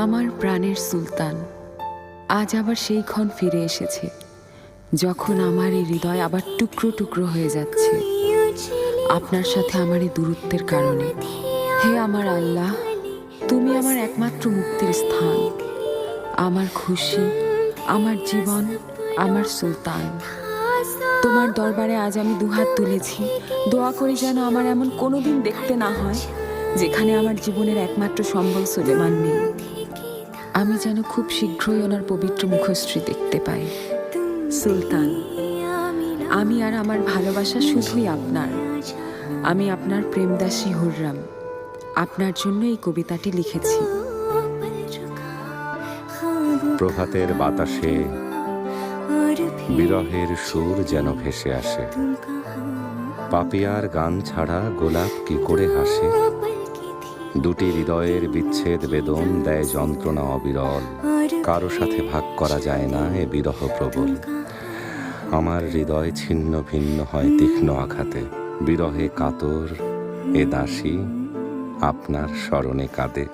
আমার প্রাণের সুলতান, আজ আবার সেই ক্ষণ ফিরে এসেছে যখন আমার এই হৃদয় আবার টুকরো টুকরো হয়ে যাচ্ছে আপনার সাথে আমার এই দূরত্বের কারণে। হে আমার আল্লাহ, তুমি আমার একমাত্র মুক্তির স্থান, আমার খুশি, আমার জীবন, আমার সুলতান। তোমার দরবারে আজ আমি দুহাত তুলেছি, দোয়া করি যেন আমার এমন কোনোদিন দেখতে না হয় যেখানে আমার জীবনের একমাত্র সম্বল সুলেমান নেই। আমি যেন খুব শীঘ্রই ওনার পবিত্র মুখশ্রী দেখতে পাই। সুলতান, আমি আর আমার ভালোবাসা শুধুই আপনার। আমি আপনার প্রেমদাসী হুররাম। আপনার জন্য এই কবিতাটি লিখেছি। প্রভাতের বাতাসে বিরহের সুর যেন ভেসে আসে। পাপিয়ার গান ছাড়া গোলাপ কি করে হাসে। দুটি হৃদয়ের বিচ্ছেদ বেদন দেয় যন্ত্রণা অবিরল। কারো সাথে ভাগ করা যায় না এ বিরহ প্রবল। আমার হৃদয় ছিন্ন ভিন্ন হয় তীক্ষ্ণ আঘাতে। বিরহে কাতর এ দাসী আপনার স্মরণে কাঁদে।